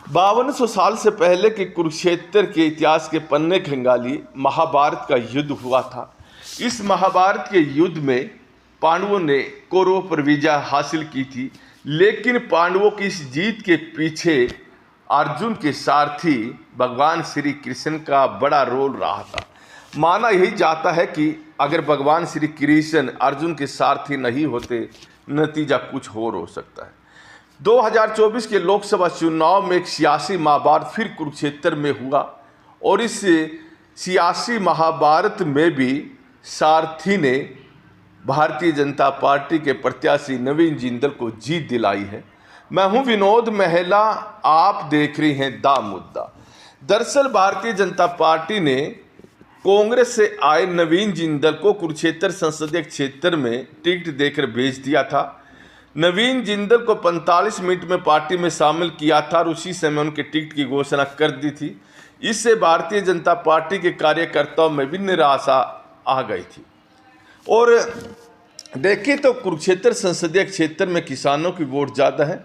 5200 साल से पहले के कुरुक्षेत्र के इतिहास के पन्ने खंगाली महाभारत का युद्ध हुआ था। इस महाभारत के युद्ध में पांडवों ने कौरवों पर विजय हासिल की थी, लेकिन पांडवों की इस जीत के पीछे अर्जुन के सारथी भगवान श्री कृष्ण का बड़ा रोल रहा था। माना यही जाता है कि अगर भगवान श्री कृष्ण अर्जुन के सारथी नहीं होते, नतीजा कुछ और हो सकता है। 2024 के लोकसभा चुनाव में एक सियासी महाभारत फिर कुरुक्षेत्र में हुआ और इस सियासी महाभारत में भी सारथी ने भारतीय जनता पार्टी के प्रत्याशी नवीन जिंदल को जीत दिलाई है। मैं हूं विनोद महिला, आप देख रही हैं दा मुद्दा। दरअसल भारतीय जनता पार्टी ने कांग्रेस से आए नवीन जिंदल को कुरुक्षेत्र संसदीय क्षेत्र में टिकट देकर भेज दिया था। नवीन जिंदल को 45 मिनट में पार्टी में शामिल किया था और उसी समय उनके टिकट की घोषणा कर दी थी। इससे भारतीय जनता पार्टी के कार्यकर्ताओं में भी निराशा आ गई थी। और देखिए तो कुरुक्षेत्र संसदीय क्षेत्र में किसानों की वोट ज़्यादा है।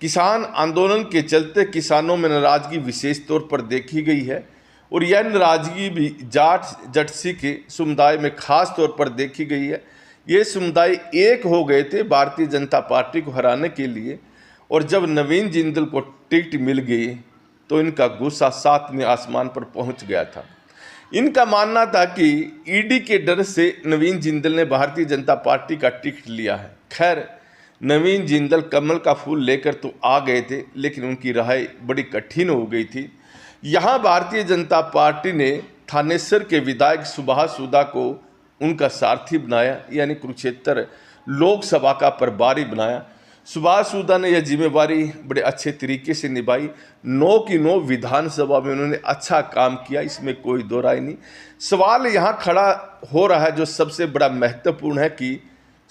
किसान आंदोलन के चलते किसानों में नाराजगी विशेष तौर पर देखी गई है और यह नाराजगी भी जाट जटसी के समुदाय में खास तौर पर देखी गई है। ये समुदाय एक हो गए थे भारतीय जनता पार्टी को हराने के लिए, और जब नवीन जिंदल को टिकट मिल गई तो इनका गुस्सा सातवें आसमान पर पहुंच गया था। इनका मानना था कि ईडी के डर से नवीन जिंदल ने भारतीय जनता पार्टी का टिकट लिया है। खैर, नवीन जिंदल कमल का फूल लेकर तो आ गए थे, लेकिन उनकी राह बड़ी कठिन हो गई थी। यहाँ भारतीय जनता पार्टी ने थानेसर के विधायक सुभाष सूदा को उनका सारथी बनाया, यानी कुरुक्षेत्र लोकसभा का प्रभारी बनाया। सुभाष सूदा ने यह जिम्मेवारी बड़े अच्छे तरीके से निभाई। 9 की 9 विधानसभा में उन्होंने अच्छा काम किया, इसमें कोई दो राय नहीं। सवाल यहाँ खड़ा हो रहा है जो सबसे बड़ा महत्वपूर्ण है कि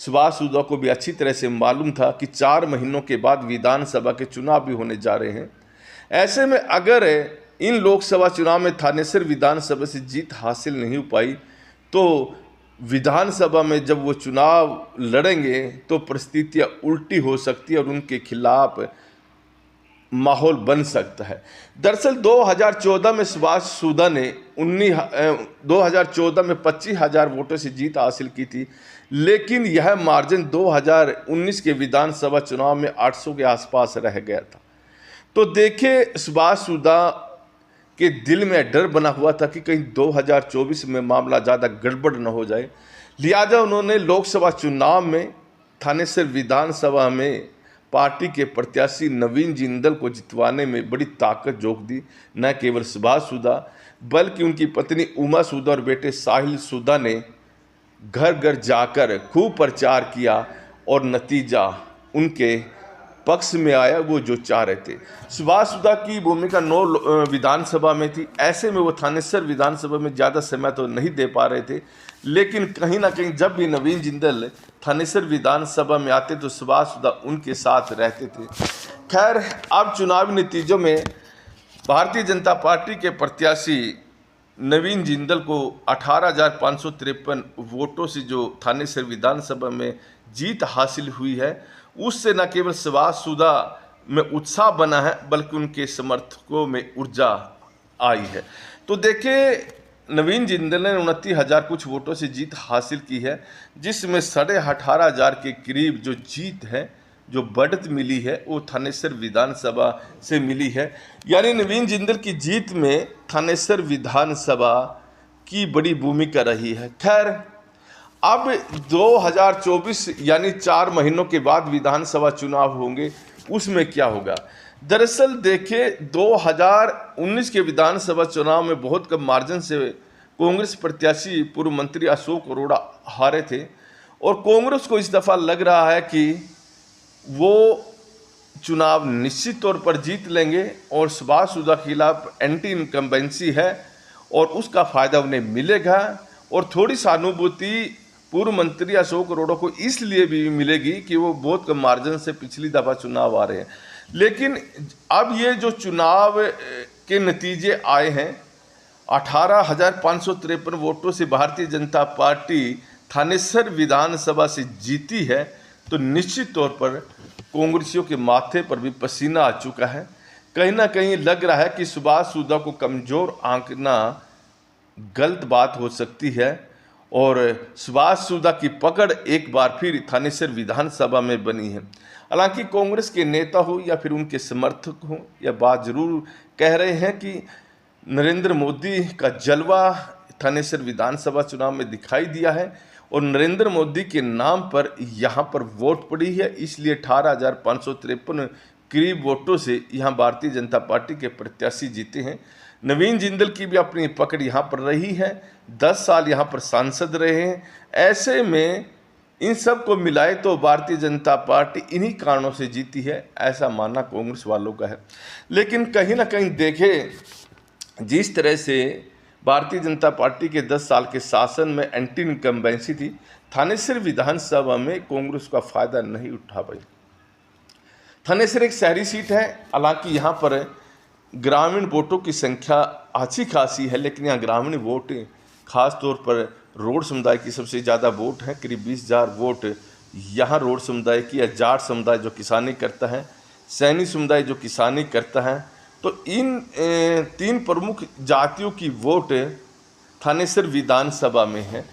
सुभाष सूदा को भी अच्छी तरह से मालूम था कि 4 महीनों के बाद विधानसभा के चुनाव भी होने जा रहे हैं। ऐसे में अगर इन लोकसभा चुनाव में थानेसर विधानसभा से जीत हासिल नहीं हो पाई तो विधानसभा में जब वो चुनाव लड़ेंगे तो परिस्थितियाँ उल्टी हो सकती है और उनके खिलाफ माहौल बन सकता है। दरअसल 2014 में सुभाष सूदा ने 2014 में 25,000 वोटों से जीत हासिल की थी, लेकिन यह मार्जिन 2019 के विधानसभा चुनाव में 800 के आसपास रह गया था। तो देखिए, सुभाष सूदा के दिल में डर बना हुआ था कि कहीं 2024 में मामला ज़्यादा गड़बड़ न हो जाए, लिहाजा उन्होंने लोकसभा चुनाव में थानेसर विधानसभा में पार्टी के प्रत्याशी नवीन जिंदल को जितवाने में बड़ी ताकत झोंक दी। न केवल सुभाष सूदा बल्कि उनकी पत्नी उमा सूदा और बेटे साहिल सूदा ने घर घर जाकर खूब प्रचार किया और नतीजा उनके पक्ष में आया, वो जो चाह रहे थे। सुभाष सूदा की भूमिका 9 विधानसभा में थी। ऐसे में वो थानेसर विधानसभा में ज़्यादा समय तो नहीं दे पा रहे थे, लेकिन कहीं ना कहीं जब भी नवीन जिंदल थानेसर विधानसभा में आते तो सुभाष सूदा उनके साथ रहते थे। खैर, अब चुनावी नतीजों में भारतीय जनता पार्टी के प्रत्याशी नवीन जिंदल को 18,553 वोटों से जो थानेसर विधानसभा में जीत हासिल हुई है, उससे न केवल सुभाष सूदा में उत्साह बना है बल्कि उनके समर्थकों में ऊर्जा आई है। तो देखिए, नवीन जिंदल ने 29,000 कुछ वोटों से जीत हासिल की है, जिसमें 18,500 के करीब जो जीत है, जो बढ़त मिली है, वो थानेसर विधानसभा से मिली है। यानी नवीन जिंदल की जीत में थानेसर विधानसभा की बड़ी भूमिका रही है। खैर, अब 2024 यानी 4 महीनों के बाद विधानसभा चुनाव होंगे, उसमें क्या होगा। दरअसल देखिए, 2019 के विधानसभा चुनाव में बहुत कम मार्जिन से कांग्रेस प्रत्याशी पूर्व मंत्री अशोक अरोड़ा हारे थे और कांग्रेस को इस दफ़ा लग रहा है कि वो चुनाव निश्चित तौर पर जीत लेंगे और सुभाष सूदा के खिलाफ एंटी इनकम्बेंसी है और उसका फ़ायदा उन्हें मिलेगा। और थोड़ी सहानुभूति पूर्व मंत्री अशोक अरोड़ा को इसलिए भी मिलेगी कि वो बहुत कम मार्जिन से पिछली दफ़ा चुनाव आ रहे हैं। लेकिन अब ये जो चुनाव के नतीजे आए हैं, 18,553 वोटों से भारतीय जनता पार्टी थानेसर विधानसभा से जीती है, तो निश्चित तौर पर कांग्रेसियों के माथे पर भी पसीना आ चुका है। कहीं ना कहीं लग रहा है कि सुभाष सूदा को कमज़ोर आंकना गलत बात हो सकती है और सुभाष सूदा की पकड़ एक बार फिर थानेसर विधानसभा में बनी है। हालांकि कांग्रेस के नेता हो या फिर उनके समर्थक हो, यह बात जरूर कह रहे हैं कि नरेंद्र मोदी का जलवा थानेसर विधानसभा चुनाव में दिखाई दिया है और नरेंद्र मोदी के नाम पर यहाँ पर वोट पड़ी है, इसलिए 18,553 करीब वोटों से यहाँ भारतीय जनता पार्टी के प्रत्याशी जीते हैं। नवीन जिंदल की भी अपनी पकड़ यहाँ पर रही है, 10 साल यहाँ पर सांसद रहे हैं। ऐसे में इन सब को मिलाए तो भारतीय जनता पार्टी इन्हीं कारणों से जीती है, ऐसा मानना कांग्रेस वालों का है। लेकिन कहीं ना कहीं देखें, जिस तरह से भारतीय जनता पार्टी के 10 साल के शासन में एंटी इनकम्बेंसी थी, थानेसर विधानसभा में कांग्रेस का फायदा नहीं उठा पाई। थानेसर एक शहरी सीट है, हालांकि यहाँ पर ग्रामीण वोटों की संख्या अच्छी खासी है, लेकिन यहाँ ग्रामीण वोट खास तौर पर रोड समुदाय की सबसे ज़्यादा वोट है। करीब 20,000 वोट यहाँ रोड समुदाय की, या जाट समुदाय जो किसानी करता है, सैनी समुदाय जो किसानी करता है। तो इन 3 प्रमुख जातियों की वोट थानेसर विधानसभा में है।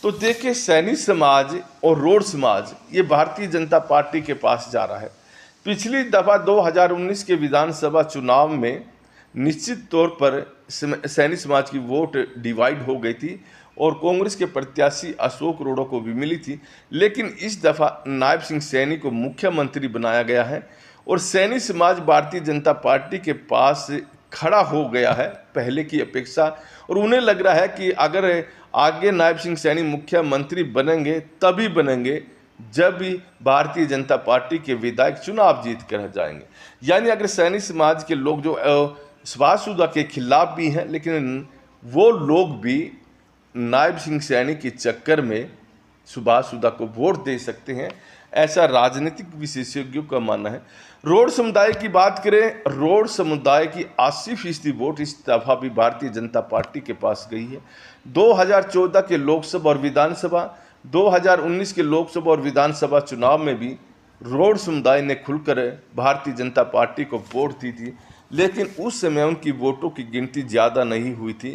तो देखिए, सैनी समाज और रोड समाज ये भारतीय जनता पार्टी के पास जा रहा है। पिछली दफ़ा 2019 के विधानसभा चुनाव में निश्चित तौर पर सैनी समाज की वोट डिवाइड हो गई थी और कांग्रेस के प्रत्याशी अशोक रोड़ो को भी मिली थी। लेकिन इस दफ़ा नायब सिंह सैनी को मुख्यमंत्री बनाया गया है और सैनी समाज भारतीय जनता पार्टी के पास खड़ा हो गया है पहले की अपेक्षा, और उन्हें लग रहा है कि अगर आगे नायब सिंह सैनी मुख्यमंत्री बनेंगे तभी बनेंगे जब भी भारतीय जनता पार्टी के विधायक चुनाव जीत कर जाएंगे। यानी अगर सैनी समाज के लोग जो सुभाष सूदा के खिलाफ भी हैं, लेकिन वो लोग भी नायब सिंह सैनी के चक्कर में सुभाष सूदा को वोट दे सकते हैं, ऐसा राजनीतिक विशेषज्ञों का मानना है। रोड समुदाय की बात करें, रोड समुदाय की 80% वोट इस दफा भी भारतीय जनता पार्टी के पास गई है। 2014 के लोकसभा और विधानसभा, 2019 के लोकसभा और विधानसभा चुनाव में भी रोड समुदाय ने खुलकर भारतीय जनता पार्टी को वोट दी थी, लेकिन उस समय उनकी वोटों की गिनती ज़्यादा नहीं हुई थी।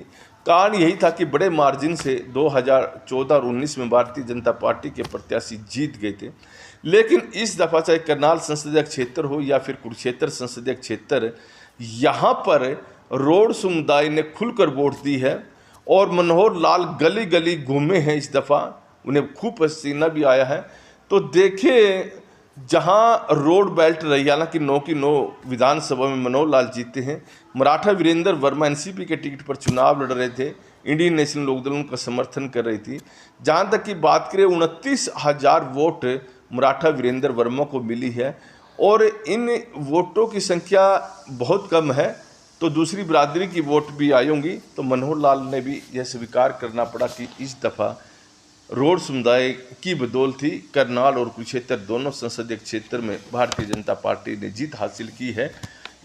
कारण यही था कि बड़े मार्जिन से 2014 और 19 में भारतीय जनता पार्टी के प्रत्याशी जीत गए थे। लेकिन इस दफ़ा चाहे करनाल संसदीय क्षेत्र हो या फिर कुरुक्षेत्र संसदीय क्षेत्र, यहाँ पर रोड समुदाय ने खुलकर वोट दी है और मनोहर लाल गली गली घूमे हैं इस दफ़ा, उन्हें खूब पसीना भी आया है। तो देखिए, जहां रोड बेल्ट रही, हालांकि 9 की 9 विधानसभा में मनोहर लाल जीते हैं। मराठा वीरेंद्र वर्मा एनसीपी के टिकट पर चुनाव लड़ रहे थे, इंडियन नेशनल लोकदल उनका समर्थन कर रही थी। जहां तक की बात करें, 29,000 वोट मराठा वीरेंद्र वर्मा को मिली है और इन वोटों की संख्या बहुत कम है, तो दूसरी बिरादरी की वोट भी आई होंगी। तो मनोहर लाल ने भी यह स्वीकार करना पड़ा कि इस दफ़ा रोड समुदाय की बदौलत ही करनाल और कुरुक्षेत्र दोनों संसदीय क्षेत्र में भारतीय जनता पार्टी ने जीत हासिल की है।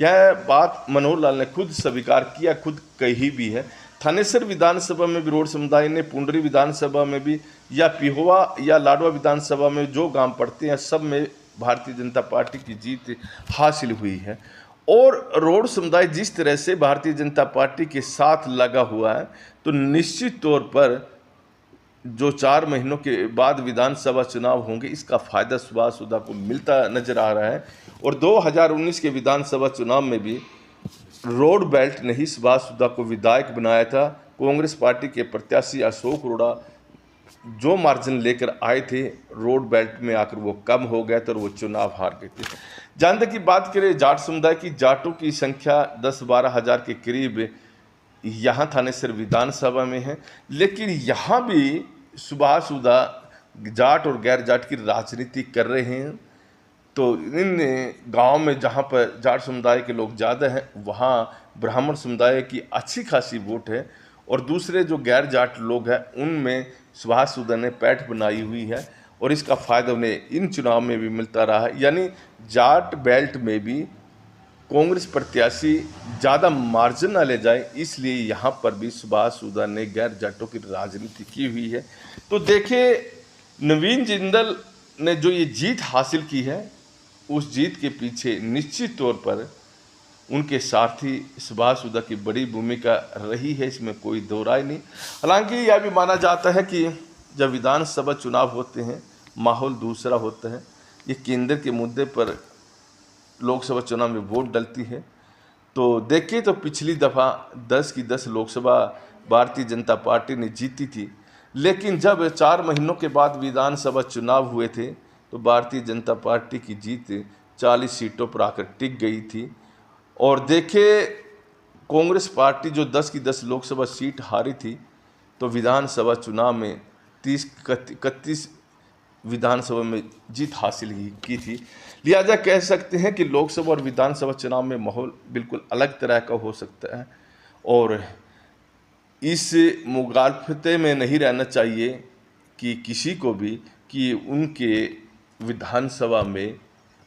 यह बात मनोहर लाल ने खुद स्वीकार किया, खुद कही भी है। थानेसर विधानसभा में भी रोड समुदाय ने, पुंडरी विधानसभा में भी, या पिहोवा या लाडवा विधानसभा में जो गांव पड़ते हैं, सब में भारतीय जनता पार्टी की जीत हासिल हुई है। और रोड समुदाय जिस तरह से भारतीय जनता पार्टी के साथ लगा हुआ है, तो निश्चित तौर पर जो 4 महीनों के बाद विधानसभा चुनाव होंगे, इसका फायदा सुभाष सूदा को मिलता नजर आ रहा है। और 2019 के विधानसभा चुनाव में भी रोड बेल्ट ने ही सुभाष सूदा को विधायक बनाया था। कांग्रेस पार्टी के प्रत्याशी अशोक रोड़ा जो मार्जिन लेकर आए थे, रोड बेल्ट में आकर वो कम हो गए थे और वो चुनाव हार गए थे। जहाँ तक की बात करें जाट समुदाय की, जाटों की संख्या 10-12 हज़ार के करीब यहाँ थानेसर विधानसभा में है। लेकिन यहाँ भी सुभाष सूदा जाट और गैर जाट की राजनीति कर रहे हैं। तो इन गांव में जहाँ पर जाट समुदाय के लोग ज़्यादा हैं, वहाँ ब्राह्मण समुदाय की अच्छी खासी वोट है और दूसरे जो गैर जाट लोग हैं, उनमें सुभाष सूदा ने पैठ बनाई हुई है और इसका फ़ायदा उन्हें इन चुनाव में भी मिलता रहा है। यानी जाट बेल्ट में भी कांग्रेस प्रत्याशी ज़्यादा मार्जिन ना ले जाए, इसलिए यहाँ पर भी सुभाष सूदा ने गैर जाटों की राजनीति की हुई है। तो देखिए, नवीन जिंदल ने जो ये जीत हासिल की है, उस जीत के पीछे निश्चित तौर पर उनके सारथी सुभाष सुधा की बड़ी भूमिका रही है, इसमें कोई दो राय नहीं। हालांकि यह भी माना जाता है कि जब विधानसभा चुनाव होते हैं माहौल दूसरा होता है। ये केंद्र के मुद्दे पर लोकसभा चुनाव में वोट डलती है। तो देखिए, तो पिछली दफ़ा 10 की 10 लोकसभा भारतीय जनता पार्टी ने जीती थी, लेकिन जब 4 महीनों के बाद विधानसभा चुनाव हुए थे तो भारतीय जनता पार्टी की जीत 40 सीटों पर आकर टिक गई थी। और देखिए, कांग्रेस पार्टी जो 10 की 10 लोकसभा सीट हारी थी, तो विधानसभा चुनाव में 31 विधानसभा में जीत हासिल की थी। लिहाजा कह सकते हैं कि लोकसभा और विधानसभा चुनाव में माहौल बिल्कुल अलग तरह का हो सकता है, और इस मुगालफते में नहीं रहना चाहिए कि किसी को भी कि उनके विधानसभा में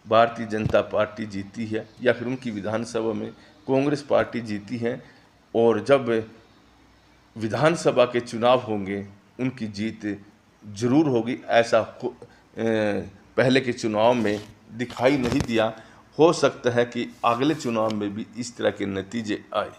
भारतीय जनता पार्टी जीती है या फिर उनकी विधानसभा में कांग्रेस पार्टी जीती है, और जब विधानसभा के चुनाव होंगे उनकी जीत जरूर होगी। ऐसा पहले के चुनाव में दिखाई नहीं दिया। हो सकता है कि अगले चुनाव में भी इस तरह के नतीजे आए।